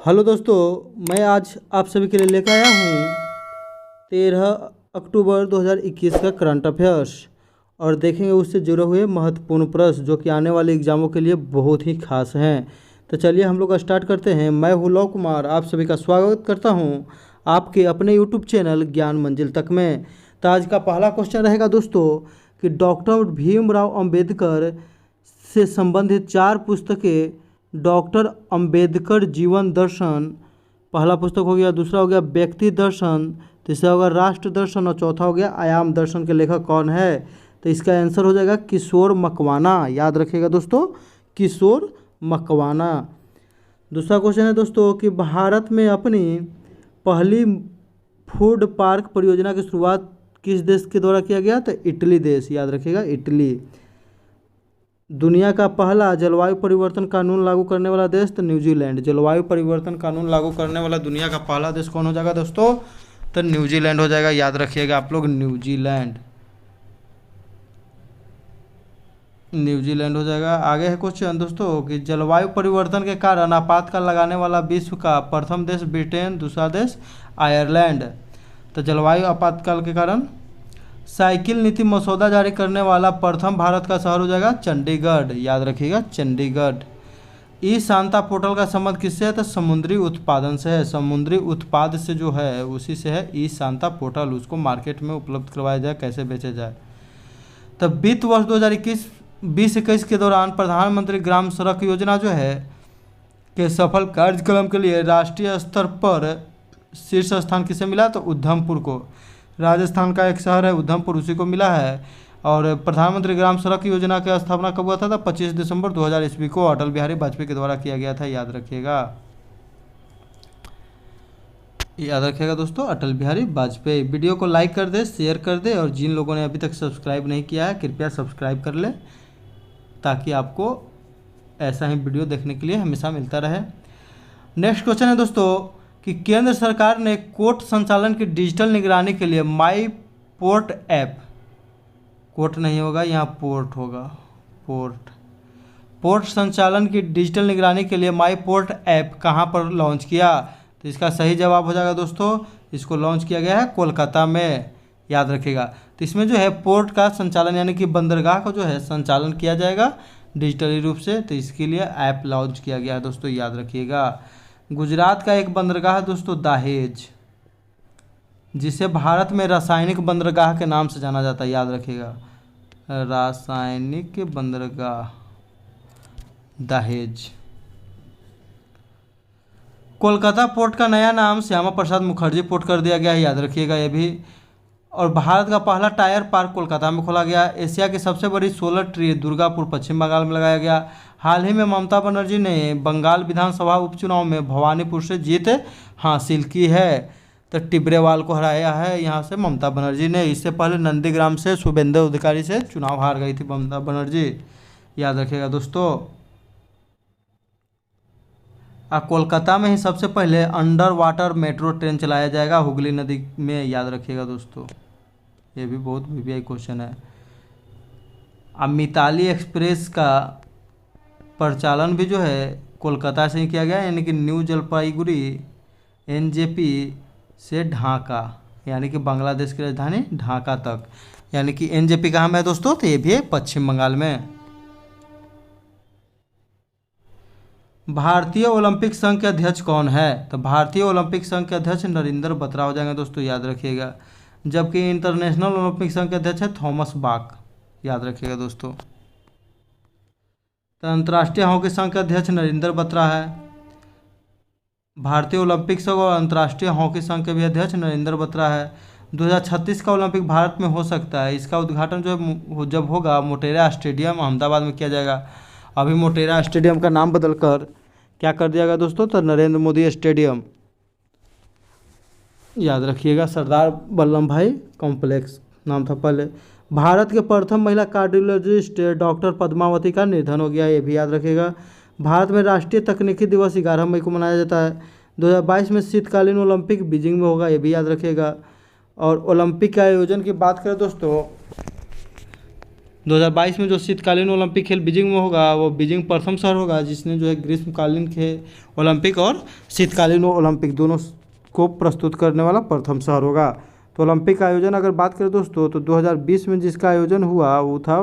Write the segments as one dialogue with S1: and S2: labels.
S1: Hello दोस्तों, मैं आज आप सभी के लिए लेकर आया हूँ 13 अक्टूबर 2021 का करंट अफेयर्स और देखेंगे उससे जुड़े हुए महत्वपूर्ण प्रश्न जो कि आने वाले एग्जामों के लिए बहुत ही खास हैं। तो चलिए हम लोग स्टार्ट करते हैं। मैं हूँ लव कुमार, आप सभी का स्वागत करता हूँ आपके अपने यूट्यूब चैनल ज्ञान मंजिल तक में। तो आज का पहला क्वेश्चन रहेगा दोस्तों कि डॉक्टर भीमराव अंबेडकर से संबंधित 4 पुस्तकें डॉक्टर अंबेडकर जीवन दर्शन पहला पुस्तक हो गया, दूसरा हो गया व्यक्ति दर्शन, तीसरा होगा राष्ट्र दर्शन और चौथा हो गया आयाम दर्शन के लेखक कौन है। तो इसका आंसर हो जाएगा किशोर मकवाना। याद रखिएगा दोस्तों, किशोर मकवाना। दूसरा क्वेश्चन है दोस्तों कि भारत में अपनी पहली फूड पार्क परियोजना की शुरुआत किस देश के द्वारा किया गया। तो इटली देश। याद रखिएगा, इटली। दुनिया का पहला जलवायु परिवर्तन कानून लागू करने वाला देश तो न्यूजीलैंड। जलवायु परिवर्तन कानून लागू करने वाला दुनिया का पहला देश कौन हो जाएगा दोस्तों। तो न्यूजीलैंड हो जाएगा। याद रखिएगा आप लोग, न्यूजीलैंड न्यूजीलैंड हो जाएगा। आगे है क्वेश्चन दोस्तों कि जलवायु परिवर्तन के कारण आपातकाल लगाने वाला विश्व का प्रथम देश ब्रिटेन, दूसरा देश आयरलैंड। तो जलवायु आपातकाल के कारण साइकिल नीति मसौदा जारी करने वाला प्रथम भारत का शहर हो जाएगा चंडीगढ़। याद रखिएगा, चंडीगढ़। ई शांता पोर्टल का संबंध किससे है। तो समुद्री उत्पादन से है। समुद्री उत्पाद से जो है उसी से है ई शांता पोर्टल। उसको मार्केट में उपलब्ध करवाया जाए, कैसे बेचे जाए। तब वित्त वर्ष 2021 के दौरान प्रधानमंत्री ग्राम सड़क योजना जो है के सफल कार्यक्रम के लिए राष्ट्रीय स्तर पर शीर्ष स्थान किसे मिला। तो उधमपुर को। राजस्थान का एक शहर है उधमपुर, उसी को मिला है। और प्रधानमंत्री ग्राम सड़क योजना की स्थापना कब हुआ था। 25 दिसंबर 2000 ईस्वी को अटल बिहारी वाजपेयी के द्वारा किया गया था। याद रखिएगा, याद रखिएगा दोस्तों, अटल बिहारी वाजपेयी। वीडियो को लाइक कर दे, शेयर कर दे और जिन लोगों ने अभी तक सब्सक्राइब नहीं किया है कृपया सब्सक्राइब कर ले ताकि आपको ऐसा ही वीडियो देखने के लिए हमेशा मिलता रहे। नेक्स्ट क्वेश्चन है दोस्तों कि केंद्र सरकार ने कोर्ट संचालन की डिजिटल निगरानी के लिए माई पोर्ट ऐप, कोर्ट नहीं होगा यहाँ पोर्ट होगा, पोर्ट संचालन की डिजिटल निगरानी के लिए माई पोर्ट ऐप कहाँ पर लॉन्च किया। तो इसका सही जवाब हो जाएगा दोस्तों, इसको लॉन्च किया गया है कोलकाता में। याद रखिएगा। तो इसमें जो है पोर्ट का संचालन यानी कि बंदरगाह का जो है संचालन किया जाएगा डिजिटली रूप से। तो इसके लिए ऐप लॉन्च किया गया है दोस्तों। याद रखिएगा। गुजरात का एक बंदरगाह है दोस्तों दहेज, जिसे भारत में रासायनिक बंदरगाह के नाम से जाना जाता है। याद रखिएगा, रासायनिक बंदरगाह दहेज। कोलकाता पोर्ट का नया नाम श्यामा प्रसाद मुखर्जी पोर्ट कर दिया गया है। याद रखिएगा ये भी। और भारत का पहला टायर पार्क कोलकाता में खोला गया। एशिया की सबसे बड़ी सोलर ट्री दुर्गापुर पश्चिम बंगाल में लगाया गया। हाल ही में ममता बनर्जी ने बंगाल विधानसभा उपचुनाव में भवानीपुर से जीत हासिल की है। तो टिब्रेवाल को हराया है यहाँ से ममता बनर्जी ने। इससे पहले नंदीग्राम से शुभेंदु अधिकारी से चुनाव हार गई थी ममता बनर्जी। याद रखिएगा दोस्तों। कोलकाता में ही सबसे पहले अंडर वाटर मेट्रो ट्रेन चलाया जाएगा हुगली नदी में। याद रखिएगा दोस्तों, ये भी बहुत वीवीआई क्वेश्चन है। अब मिताली एक्सप्रेस का परिचालन भी जो है कोलकाता से ही किया गया, यानी कि न्यू जलपाईगुड़ी एनजेपी से ढाका, यानी कि बांग्लादेश की राजधानी ढाका तक। यानी कि एनजेपी कहाँ में है दोस्तों। तो ये भी है पश्चिम बंगाल में। भारतीय ओलंपिक संघ के अध्यक्ष कौन है। तो भारतीय ओलंपिक संघ के अध्यक्ष नरेंद्र बत्रा हो जाएंगे दोस्तों। याद रखिएगा। जबकि इंटरनेशनल ओलंपिक संघ के अध्यक्ष है थॉमस बाक। याद रखिएगा दोस्तों। तो अंतर्राष्ट्रीय हॉकी संघ के अध्यक्ष नरेंद्र बत्रा है। भारतीय ओलंपिक संघ और अंतर्राष्ट्रीय हॉकी संघ के भी अध्यक्ष नरेंद्र बत्रा है। 2036 का ओलंपिक भारत में हो सकता है। इसका उद्घाटन जो है जब होगा मोटेरा स्टेडियम अहमदाबाद में किया जाएगा। अभी मोटेरा स्टेडियम का नाम बदलकर क्या कर दिया गया दोस्तों। तो नरेंद्र मोदी स्टेडियम। याद रखिएगा, सरदार वल्लभ भाई कॉम्प्लेक्स नाम था पहले। भारत के प्रथम महिला कार्डियोलॉजिस्ट डॉक्टर पद्मावती का निधन हो गया। ये भी याद रखिएगा। भारत में राष्ट्रीय तकनीकी दिवस 11 मई को मनाया जाता है। 2022 में शीतकालीन ओलंपिक बीजिंग में होगा। ये भी याद रखिएगा। और ओलंपिक के आयोजन की बात करें दोस्तों 2022 में जो शीतकालीन ओलंपिक खेल बीजिंग में होगा वो बीजिंग प्रथम शहर होगा जिसने जो है ग्रीष्मकालीन खेल ओलंपिक और शीतकालीन ओलंपिक दोनों को प्रस्तुत करने वाला प्रथम शहर होगा। तो ओलंपिक का आयोजन अगर बात करें दोस्तों तो 2020 में जिसका आयोजन हुआ वो था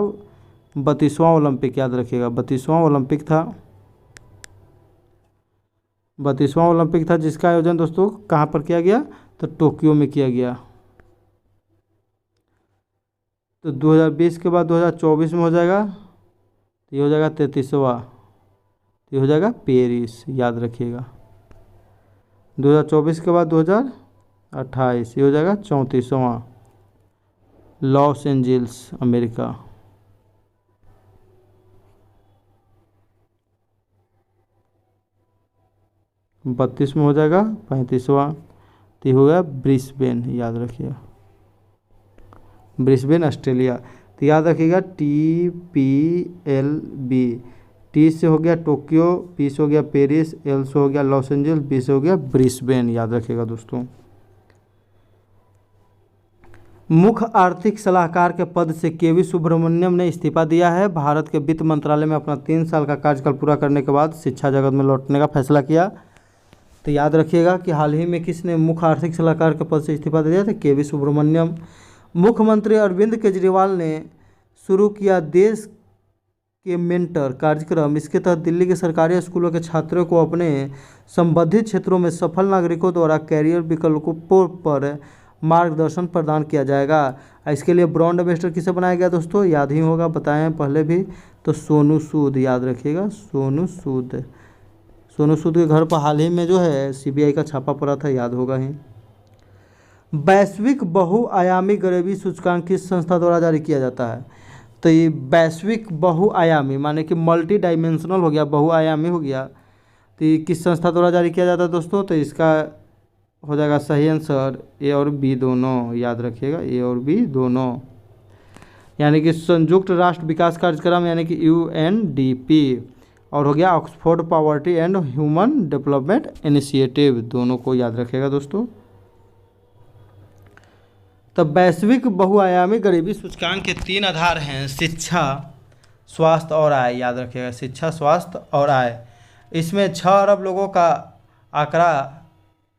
S1: 32वां ओलंपिक, याद रखिएगा 32वां ओलंपिक था। 32वां ओलंपिक था जिसका आयोजन दोस्तों कहाँ पर किया गया, तो टोक्यो में किया गया। तो 2020 के बाद 2024 में हो जाएगा, तो ये हो जाएगा 33वां, ये हो जाएगा पेरिस, याद रखिएगा। 2024 के बाद 2028 ये हो जाएगा 34वां, लॉस एंजल्स अमेरिका। बत्तीस में हो जाएगा 35वां, तो ये हो गया ब्रिस्बेन, याद रखिएगा ब्रिस्बेन ऑस्ट्रेलिया। तो याद रखिएगा TPLB, टी से हो गया टोक्यो, पी से हो गया पेरिस, एल से हो गया लॉस एंजल्स, बी से हो गया ब्रिस्बेन, याद रखिएगा दोस्तों। मुख्य आर्थिक सलाहकार के पद से केवी सुब्रमण्यम ने इस्तीफा दिया है। भारत के वित्त मंत्रालय में अपना 3 साल का कार्यकाल पूरा करने के बाद शिक्षा जगत में लौटने का फैसला किया। तो याद रखिएगा कि हाल ही में किसने मुख्य आर्थिक सलाहकार के पद से इस्तीफा दिया था, केवी सुब्रमण्यम। मुख्यमंत्री अरविंद केजरीवाल ने शुरू किया देश के मेंटर कार्यक्रम। इसके तहत दिल्ली के सरकारी स्कूलों के छात्रों को अपने संबंधित क्षेत्रों में सफल नागरिकों द्वारा कैरियर विकल्पों पर मार्गदर्शन प्रदान किया जाएगा। इसके लिए ब्रांड एम्बेसडर किसे बनाया गया दोस्तों, याद ही होगा, बताए हैं पहले भी, तो सोनू सूद, याद रखिएगा सोनू सूद। सोनू सूद के घर पर हाल ही में जो है CBI का छापा पड़ा था, याद होगा ही। वैश्विक बहुआयामी गरीबी सूचकांक किस संस्था द्वारा जारी किया जाता है, तो ये वैश्विक बहुआयामी माने कि मल्टी डायमेंशनल हो गया, बहुआयामी हो गया, तो ये किस संस्था द्वारा जारी किया जाता है दोस्तों, तो इसका हो जाएगा सही आंसर A और B दोनों, याद रखिएगा A और B दोनों, यानी कि संयुक्त राष्ट्र विकास कार्यक्रम यानी कि UNDP, और हो गया Oxford poverty and human development initiative, दोनों को याद रखिएगा दोस्तों। तो वैश्विक बहुआयामी गरीबी सूचकांक के 3 आधार हैं, शिक्षा, स्वास्थ्य और आय, याद रखिएगा शिक्षा, स्वास्थ्य और आय। इसमें 6 अरब लोगों का आंकड़ा,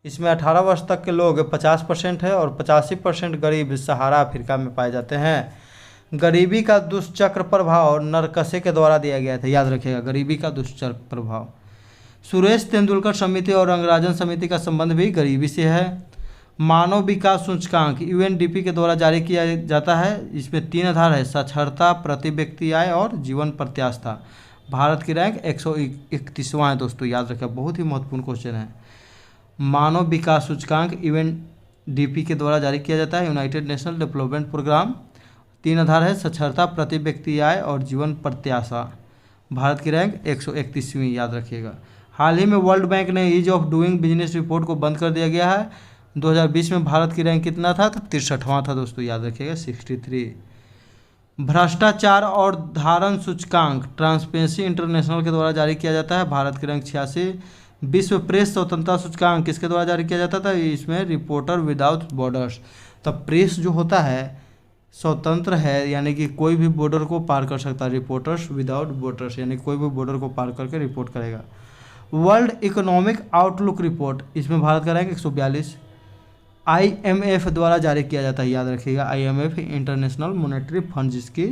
S1: इसमें 18 वर्ष तक के लोग 50% है और 85% गरीब सहारा अफ्रीका में पाए जाते हैं। गरीबी का दुष्चक्र प्रभाव नरकसे के द्वारा दिया गया था, याद रखिएगा गरीबी का दुष्चक्र प्रभाव। सुरेश तेंदुलकर समिति और रंगराजन समिति का संबंध भी गरीबी से है। मानव विकास सूचकांक UNDP के द्वारा जारी किया जाता है। इसमें 3 आधार है, साक्षरता, प्रति व्यक्ति आय और जीवन प्रत्याशा। भारत की रैंक 131वां है दोस्तों, याद रखिएगा, बहुत ही महत्वपूर्ण क्वेश्चन है। मानव विकास सूचकांक UNDP के द्वारा जारी किया जाता है, यूनाइटेड नेशनल डेवलपमेंट प्रोग्राम। 3 आधार है, साक्षरता, प्रति व्यक्ति आय और जीवन प्रत्याशा। भारत की रैंक 131वीं, याद रखिएगा। हाल ही में वर्ल्ड बैंक ने ease of doing business report को बंद कर दिया गया है। 2020 में भारत की रैंक कितना था, तो 63वां था दोस्तों, याद रखिएगा 63। भ्रष्टाचार और धारण सूचकांक ट्रांसपेरेंसी इंटरनेशनल के द्वारा जारी किया जाता है। भारत की रैंक 86। विश्व प्रेस स्वतंत्रता सूचकांक किसके द्वारा जारी किया जाता था, इसमें रिपोर्टर विदाउट बॉर्डर्स। तो प्रेस जो होता है स्वतंत्र है, यानी कि कोई भी बॉर्डर को पार कर सकता है, रिपोर्टर्स विदाउट बॉर्डर्स, यानी कोई भी बॉर्डर को पार करके रिपोर्ट करेगा। वर्ल्ड इकोनॉमिक आउटलुक रिपोर्ट, इसमें भारत का रैंक 142। IMF द्वारा जारी किया जाता है, याद रखिएगा IMF इंटरनेशनल मॉनेटरी फंड, जिसकी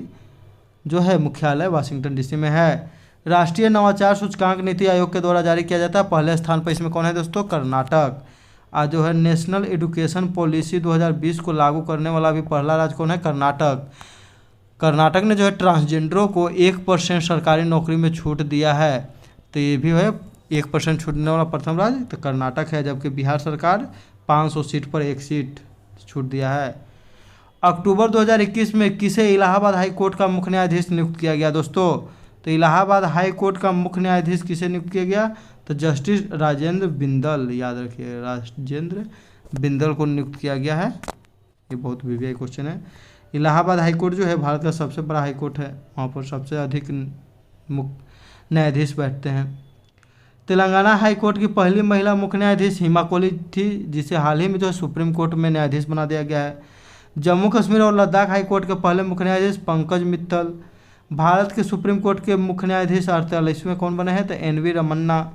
S1: जो है मुख्यालय वाशिंगटन DC में है। राष्ट्रीय नवाचार सूचकांक नीति आयोग के द्वारा जारी किया जाता है। पहले स्थान पर इसमें कौन है दोस्तों, कर्नाटक। आज जो है नेशनल एजुकेशन पॉलिसी 2020 को लागू करने वाला भी पहला राज्य कौन है, कर्नाटक। कर्नाटक ने जो है ट्रांसजेंडरों को 1% सरकारी नौकरी में छूट दिया है, तो ये भी है 1% छूट देने वाला प्रथम राज्य तो कर्नाटक है। जबकि बिहार सरकार 500 सीट पर 1 सीट छूट दिया है। अक्टूबर 2021 में किसे इलाहाबाद हाई कोर्ट का मुख्य न्यायाधीश नियुक्त किया गया दोस्तों, तो इलाहाबाद हाई कोर्ट का मुख्य न्यायाधीश किसे नियुक्त किया गया, तो जस्टिस राजेंद्र बिंदल, याद रखिए राजेंद्र बिंदल को नियुक्त किया गया है। ये बहुत VVI क्वेश्चन है। इलाहाबाद हाई कोर्ट जो है भारत का सबसे बड़ा हाई कोर्ट है, वहाँ पर सबसे अधिक मुख्य न्यायाधीश बैठते हैं। तेलंगाना हाई कोर्ट की पहली महिला मुख्य न्यायाधीश हिमा कोहली थी, जिसे हाल ही में जो है सुप्रीम कोर्ट में न्यायाधीश बना दिया गया है। जम्मू कश्मीर और लद्दाख हाई कोर्ट के पहले मुख्य न्यायाधीश पंकज मित्तल, भारत के सुप्रीम कोर्ट के मुख्य न्यायाधीश 48वें कौन बने हैं? तो NV रमन्ना।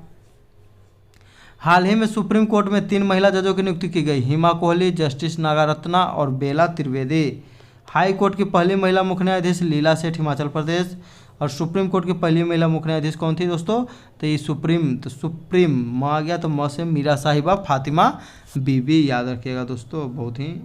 S1: हाल ही में सुप्रीम कोर्ट में 3 महिला जजों की नियुक्ति की गई, हिमा कोहली, जस्टिस नागारत्ना और बेला त्रिवेदी। हाई कोर्ट की पहली महिला मुख्य न्यायाधीश लीला सेठ, हिमाचल प्रदेश। और सुप्रीम कोर्ट की पहली महिला मुख्य न्यायाधीश कौन थी दोस्तों? तो ये सुप्रीम म आ गया तो म से मीरा साहिबा फातिमा बीबी, याद रखिएगा दोस्तों, बहुत ही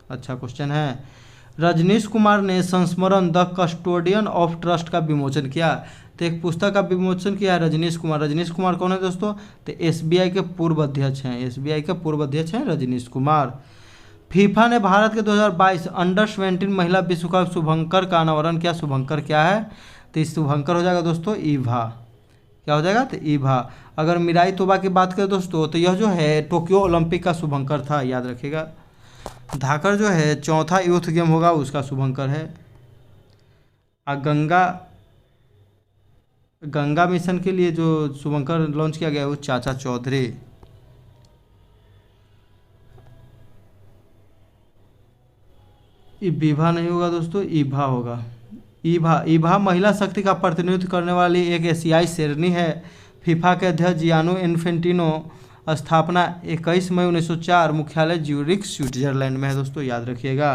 S1: अच्छा क्वेश्चन है। रजनीश कुमार ने संस्मरण द कस्टोडियन ऑफ ट्रस्ट का विमोचन किया। तो एक पुस्तक का विमोचन किया है रजनीश कुमार। रजनीश कुमार कौन है दोस्तों? तो SBI के पूर्व अध्यक्ष हैं। SBI के पूर्व अध्यक्ष हैं रजनीश कुमार। फीफा ने भारत के 2022 अंडर-17 महिला विश्व कप शुभंकर का अनावरण किया। शुभंकर क्या है? तो इस शुभंकर हो जाएगा दोस्तों ईभा। क्या हो जाएगा? तो ईभा। अगर मिराई तोबा की बात करें दोस्तों, तो यह जो है टोक्यो ओलंपिक का शुभंकर था, याद रखिएगा। धाकर जो है चौथा यूथ गेम होगा, उसका शुभंकर है। गंगा मिशन के लिए जो शुभंकर लॉन्च किया गया है वो चाचा चौधरी। ईभा नहीं होगा दोस्तों, ईभा होगा। ईभा महिला शक्ति का प्रतिनिधित्व करने वाली एक एशियाई श्रेणी है। फीफा के अध्यक्ष जियानो इन्फेंटिनो। स्थापना 21 मई 1904, मुख्यालय ज्यूरिख स्विट्जरलैंड में है दोस्तों, याद रखिएगा।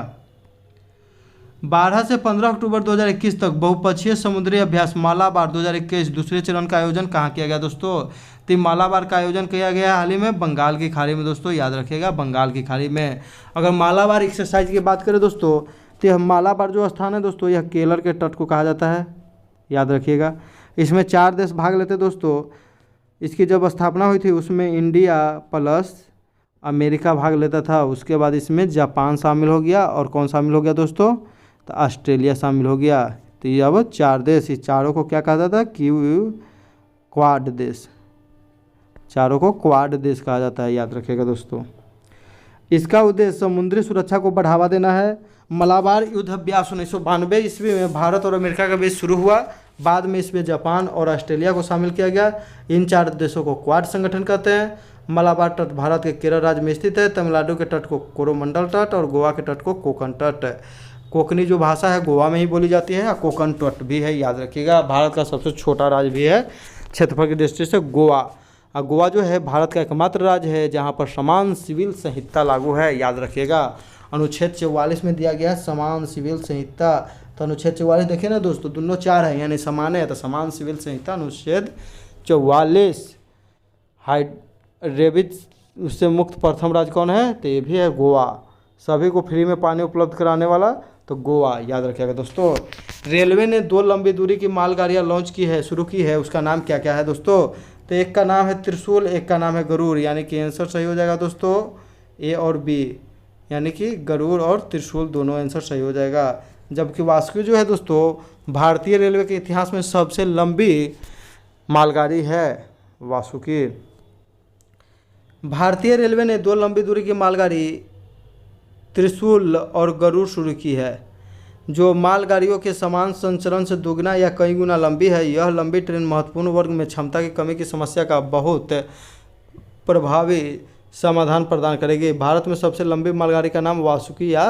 S1: 12 से 15 अक्टूबर 2021 तक बहुपक्षीय समुद्री अभ्यास मालाबार 2021 दूसरे चरण का आयोजन कहाँ किया गया दोस्तों? तो मालाबार का आयोजन किया गया हाल ही में बंगाल की खाड़ी में दोस्तों, याद रखिएगा, बंगाल की खाड़ी में। अगर मालाबार एक्सरसाइज की बात करें दोस्तों, तो यह मालाबार जो स्थान है दोस्तों, यह केरल के तट को कहा जाता है, याद रखिएगा। इसमें 4 देश भाग लेते दोस्तों। इसकी जब स्थापना हुई थी उसमें इंडिया प्लस अमेरिका भाग लेता था। उसके बाद इसमें जापान शामिल हो गया, और कौन शामिल हो गया दोस्तों? तो ऑस्ट्रेलिया शामिल हो गया। तो ये अब 4 देश, इस चारों को क्या कहा जाता है? क्वाड देश। चारों को क्वाड देश कहा जाता है, याद रखिएगा दोस्तों। इसका उद्देश्य समुद्री सुरक्षा को बढ़ावा देना है। मलाबार युद्ध अभ्यास 1992 ईस्वी में भारत और अमेरिका के बीच शुरू हुआ। बाद में इसमें जापान और ऑस्ट्रेलिया को शामिल किया गया। इन 4 देशों को क्वाड संगठन कहते हैं। मलाबार तट भारत के केरल राज्य में स्थित है। तमिलनाडु के तट को कोरोमंडल तट और गोवा के तट को कोकण तट। कोंकणी जो भाषा है गोवा में ही बोली जाती है, और कोकण तट भी है, याद रखिएगा। भारत का सबसे छोटा राज्य भी है क्षेत्रफल की दृष्टि से गोवा। और गोवा जो है भारत का एकमात्र राज्य है जहाँ पर समान सिविल संहिता लागू है, याद रखिएगा। अनुच्छेद 44 में दिया गया है समान सिविल संहिता। तो अनुच्छेद 44 देखिए ना दोस्तों, दोनों 4 है यानी समान है, तो समान सिविल संहिता अनुच्छेद 44। रेबीज उससे मुक्त प्रथम राज्य कौन है? तो ये भी है गोवा। सभी को फ्री में पानी उपलब्ध कराने वाला तो गोवा, याद रखिएगा दोस्तों। रेलवे ने 2 लंबी दूरी की मालगाड़ियाँ लॉन्च की है, शुरू की है, उसका नाम क्या क्या है दोस्तों? तो एक का नाम है त्रिशूल, एक का नाम है गरुड़, यानी कि आंसर सही हो जाएगा दोस्तों A और B, यानी कि गरुड़ और त्रिशूल दोनों आंसर सही हो जाएगा। जबकि वास्को जो है दोस्तों भारतीय रेलवे के इतिहास में सबसे लंबी मालगाड़ी है वासुकी। भारतीय रेलवे ने 2 लंबी दूरी की मालगाड़ी त्रिशूल और गरुड़ शुरू की है, जो मालगाड़ियों के समान संचरण से दोगुना या कई गुना लंबी है। यह लंबी ट्रेन महत्वपूर्ण वर्ग में क्षमता की कमी की समस्या का बहुत प्रभावी समाधान प्रदान करेगी। भारत में सबसे लंबी मालगाड़ी का नाम वासुकी या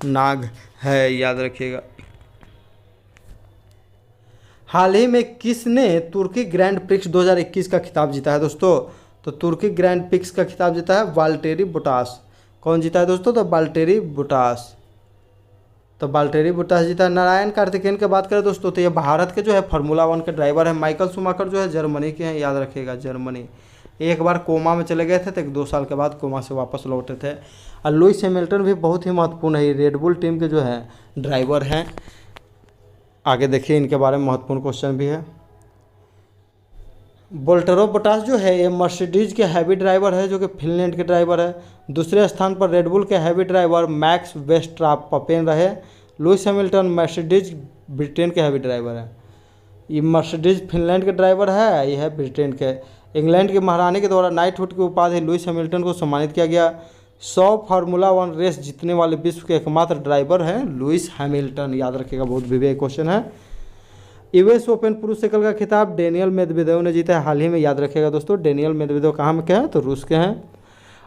S1: नाग है, याद रखिएगा। हाल ही में किसने तुर्की ग्रैंड प्रिक्स 2021 का खिताब जीता है दोस्तों? तो तुर्की ग्रैंड प्रिक्स का खिताब जीता है वाल्टेरी बोटास। कौन जीता है दोस्तों? तो वाल्टेरी बोटास। तो वाल्टेरी बोटास जीता है। नारायण कार्तिकेयन की बात करें दोस्तों, तो ये भारत के जो है फार्मूला 1 के ड्राइवर है। माइकल शूमाकर जो है जर्मनी के हैं, याद रखिएगा, जर्मनी। एक बार कोमा में चले गए थे, तो 2 साल के बाद कोमा से वापस लौटे थे। और लुइस हैमिल्टन भी बहुत ही महत्वपूर्ण है, रेडबुल टीम के जो है ड्राइवर हैं। आगे देखिए, इनके बारे में महत्वपूर्ण क्वेश्चन भी है। वोल्टेरो बोटास जो है ये मर्सिडीज के हैवी ड्राइवर है, जो कि फिनलैंड के ड्राइवर है। दूसरे स्थान पर रेडबुल के हैवी ड्राइवर मैक्स वेस्टरापेन रहे। लुइस हैमिल्टन मर्सिडीज ब्रिटेन के हैवी ड्राइवर है। ये मर्सिडीज फिनलैंड के ड्राइवर है, ये है ब्रिटेन के। इंग्लैंड की महारानी के द्वारा नाइटहुड की उपाधि लुइस हैमिल्टन को सम्मानित किया गया। 100 फार्मूला 1 रेस जीतने वाले विश्व के एकमात्र ड्राइवर हैं लुइस हैमिल्टन, याद रखिएगा, बहुत विवेक क्वेश्चन है। यूएस ओपन पुरुष साइकिल का खिताब डेनियल मेदवेदेव ने जीता है हाल ही में, याद रखिएगा दोस्तों। डेनियल मेदवेदेव कहाँ में के हैं? तो रूस के हैं।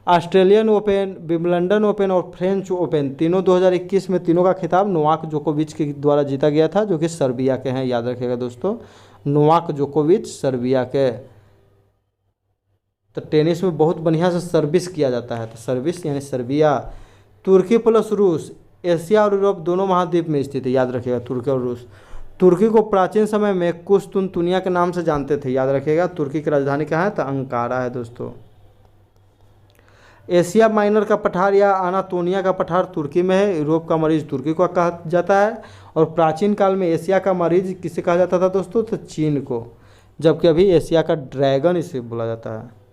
S1: ऑस्ट्रेलियन ओपन, विंबलडन ओपन और फ्रेंच ओपन तीनों 2021 में तीनों का खिताब नोवाक जोकोविच के द्वारा जीता गया था, जो कि सर्बिया के हैं, याद रखिएगा दोस्तों, नोवाक जोकोविच सर्बिया के। तो टेनिस में बहुत बढ़िया से सर्विस किया जाता है, तो सर्विस यानी सर्बिया। तुर्की प्लस रूस एशिया और यूरोप दोनों महाद्वीप में स्थित है, याद रखिएगा, तुर्की और रूस। तुर्की को प्राचीन समय में कुस्तुनतुनिया के नाम से जानते थे, याद रखिएगा। तुर्की की राजधानी कहाँ है? तो अंकारा है दोस्तों। एशिया माइनर का पठार या अनातोलिया का पठार तुर्की में है। यूरोप का मरीज तुर्की को कहा जाता है, और प्राचीन काल में एशिया का मरीज किसे कहा जाता था दोस्तों? तो चीन को, जबकि अभी एशिया का ड्रैगन इसे बोला जाता है।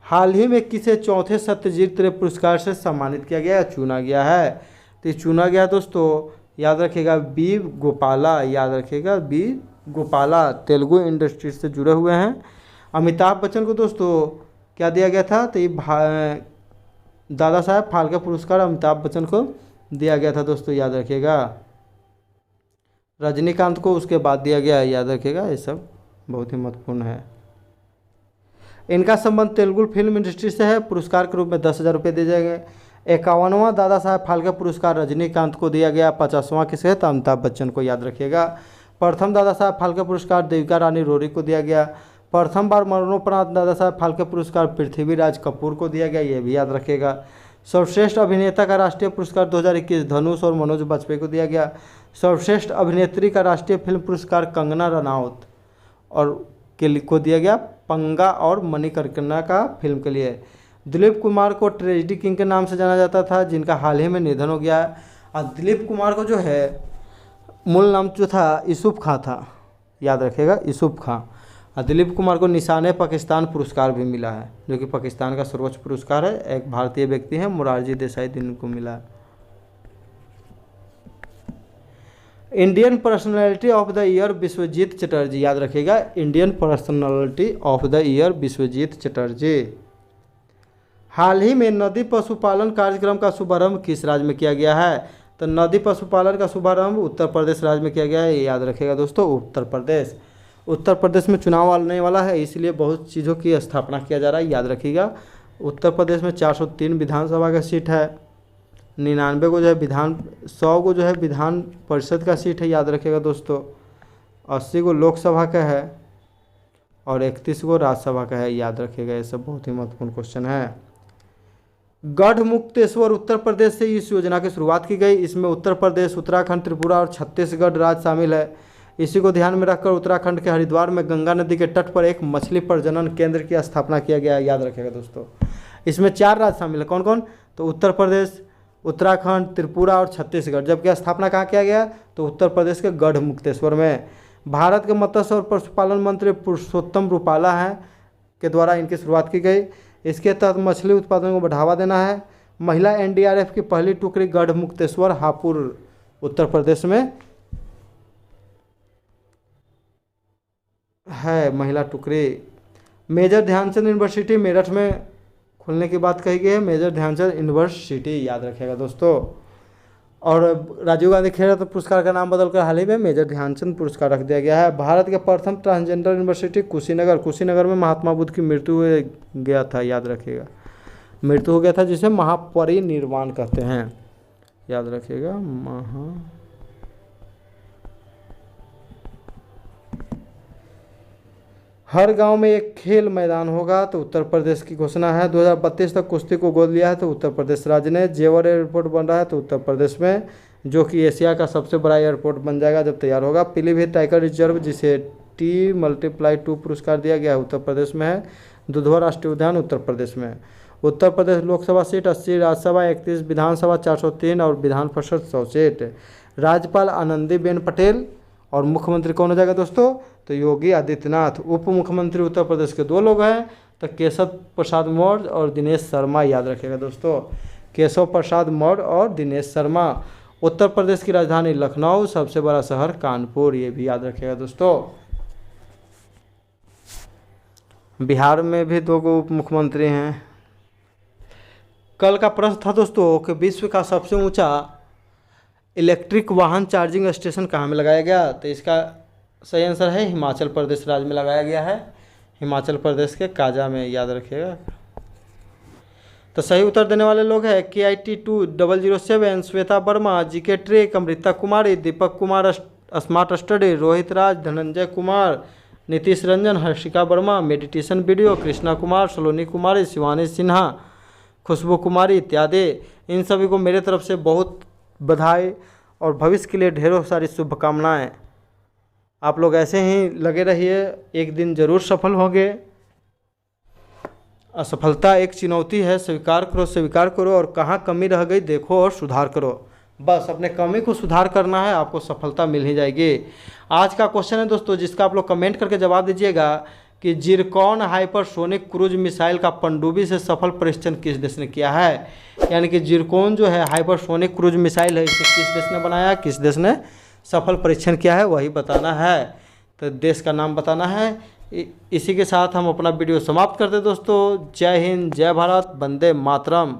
S1: हाल ही में किसे चौथे सत्यजीत रे पुरस्कार से सम्मानित किया गया, चुना गया है? तो चुना गया दोस्तों, याद रखिएगा, बी गोपाला, याद रखिएगा, बी गोपाला, तेलुगु इंडस्ट्री से जुड़े हुए हैं। अमिताभ बच्चन को दोस्तों क्या दिया गया था? तो ये दादा साहब फाल्के पुरस्कार अमिताभ बच्चन को दिया गया था दोस्तों, याद रखिएगा। रजनीकांत को उसके बाद दिया गया, याद रखिएगा। ये सब बहुत ही महत्वपूर्ण है। इनका संबंध तेलुगु फिल्म इंडस्ट्री से है। पुरस्कार के रूप में 10,000 रुपये दिए जाएंगे। 51वां दादा साहब फाल्के पुरस्कार रजनीकांत को दिया गया। 50वां किसे है? तो अमिताभ बच्चन को, याद रखिएगा। प्रथम दादा साहब फाल्के पुरस्कार देविका रानी रोरी को दिया गया। प्रथम बार मरणोपरांत दादा साहब फाल्के पुरस्कार पृथ्वीराज कपूर को दिया गया, ये भी याद रखिएगा। सर्वश्रेष्ठ अभिनेता का राष्ट्रीय पुरस्कार 2021 धनुष और मनोज बाजपेयी को दिया गया। सर्वश्रेष्ठ अभिनेत्री का राष्ट्रीय फिल्म पुरस्कार कंगना रनौत और को दिया गया, पंगा और मणिकर्णिका का फिल्म के लिए। दिलीप कुमार को ट्रेजेडी किंग के नाम से जाना जाता था, जिनका हाल ही में निधन हो गया है। और दिलीप कुमार को जो है मूल नाम जो था यूसुफ खां था, याद रखिएगा, यूसुफ खां। और दिलीप कुमार को निशान पाकिस्तान पुरस्कार भी मिला है, जो कि पाकिस्तान का सर्वोच्च पुरस्कार है। एक भारतीय व्यक्ति है, मोरारजी देसाई जिनको मिला है। Indian personality of the year Vishwajeet Chatterjee, याद रखिएगा, Indian personality of the year Vishwajeet Chatterjee. हाल ही में नदी पशुपालन कार्यक्रम का शुभारंभ किस राज्य में किया गया है? तो नदी पशुपालन का शुभारंभ उत्तर प्रदेश राज्य में किया गया है, याद रखिएगा दोस्तों, उत्तर प्रदेश। उत्तर प्रदेश में चुनाव आने वाला है, इसलिए बहुत चीज़ों की स्थापना किया जा रहा है, याद रखिएगा। उत्तर प्रदेश में 403 विधानसभा का सीट है, 99 को जो है 100 को जो है विधान परिषद का सीट है, याद रखिएगा दोस्तों। 80 को लोकसभा का है और 31 को राज्यसभा का है, याद रखिएगा। ये सब बहुत ही महत्वपूर्ण क्वेश्चन है। गढ़मुक्तेश्वर उत्तर प्रदेश से इस योजना की शुरुआत की गई। इसमें उत्तर प्रदेश, उत्तराखंड, त्रिपुरा और छत्तीसगढ़ राज्य शामिल है। इसी को ध्यान में रखकर उत्तराखंड के हरिद्वार में गंगा नदी के तट पर एक मछली प्रजनन केंद्र की स्थापना किया गया है, याद रखिएगा दोस्तों। इसमें 4 राज्य शामिल है, कौन कौन? तो उत्तर प्रदेश, उत्तराखंड, त्रिपुरा और छत्तीसगढ़। जबकि स्थापना कहाँ किया गया? तो उत्तर प्रदेश के गढ़मुक्तेश्वर में। भारत के मत्स्य और पशुपालन मंत्री पुरुषोत्तम रूपाला हैं के द्वारा इनकी शुरुआत की गई। इसके तहत मछली उत्पादन को बढ़ावा देना है। महिला एनडीआरएफ की पहली टुकड़ी गढ़मुक्तेश्वर हापुड़ उत्तर प्रदेश में है, महिला टुकड़ी। मेजर ध्यानचंद यूनिवर्सिटी मेरठ में खुलने की बात कही गई है, मेजर ध्यानचंद यूनिवर्सिटी, याद रखिएगा दोस्तों। और राजीव गांधी खेल रत्न पुरस्कार का नाम बदलकर हाल ही में मेजर ध्यानचंद पुरस्कार रख दिया गया है। भारत के प्रथम ट्रांसजेंडर यूनिवर्सिटी कुशीनगर में महात्मा बुद्ध की मृत्यु हो गया था, याद रखिएगा, मृत्यु हो गया था, जिसे महापरिनिर्वाण कहते हैं, याद रखिएगा। हर गांव में एक खेल मैदान होगा, तो उत्तर प्रदेश की घोषणा है। 2032 तक कुश्ती को गोद लिया है, तो उत्तर प्रदेश राज्य ने। जेवर एयरपोर्ट बन रहा है, तो उत्तर प्रदेश में, जो कि एशिया का सबसे बड़ा एयरपोर्ट बन जाएगा जब तैयार होगा। पीलीभीत टाइगर रिजर्व, जिसे T+2 पुरस्कार दिया गया है, उत्तर प्रदेश में है। दुधवा राष्ट्रीय उद्यान उत्तर प्रदेश में। उत्तर प्रदेश लोकसभा सीट 80, राज्यसभा 31, विधानसभा 403 और विधान परिषद 100 सीट। राज्यपाल आनंदीबेन पटेल और मुख्यमंत्री कौन हो जाएगा दोस्तों? तो योगी आदित्यनाथ। उप मुख्यमंत्री उत्तर प्रदेश के 2 लोग हैं, तो केशव प्रसाद मौर्य और दिनेश शर्मा, याद रखिएगा दोस्तों, केशव प्रसाद मौर्य और दिनेश शर्मा। उत्तर प्रदेश की राजधानी लखनऊ, सबसे बड़ा शहर कानपुर, ये भी याद रखिएगा दोस्तों। बिहार में भी 2 उप मुख्यमंत्री हैं। कल का प्रश्न था दोस्तों कि विश्व का सबसे ऊंचा इलेक्ट्रिक वाहन चार्जिंग स्टेशन कहाँ में लगाया गया? तो इसका सही आंसर है हिमाचल प्रदेश राज्य में लगाया गया है, हिमाचल प्रदेश के काजा में, याद रखिएगा। तो सही उत्तर देने वाले लोग हैं KIT2007 Shweta Verma, GK trek Amrita Kumari, Deepak Kumar smart study, Rohit Raj, Dhananjay Kumar, Nitish Ranjan, Harshika Verma, meditation video, Krishna Kumar, Saloni Kumari, Shivani Sinha, Khushboo Kumari इत्यादि। इन सभी को मेरे तरफ से बहुत बधाई और भविष्य के लिए ढेरों सारी शुभकामनाएं। आप लोग ऐसे ही लगे रहिए, एक दिन ज़रूर सफल होंगे। असफलता एक चुनौती है, स्वीकार करो और कहाँ कमी रह गई देखो और सुधार करो। बस अपने कमी को सुधार करना है, आपको सफलता मिल ही जाएगी। आज का क्वेश्चन है दोस्तों, जिसका आप लोग कमेंट करके जवाब दीजिएगा कि जिरकॉन हाइपरसोनिक क्रूज मिसाइल का पनडुब्बी से सफल परीक्षण किस देश ने किया है। यानी कि जिरकॉन जो है हाइपरसोनिक क्रूज मिसाइल है, इसे किस देश ने बनाया, किस देश ने सफल परीक्षण किया है, वही बताना है। तो देश का नाम बताना है। इसी के साथ हम अपना वीडियो समाप्त करते हैं दोस्तों। जय हिंद, जय भारत, वंदे मातरम।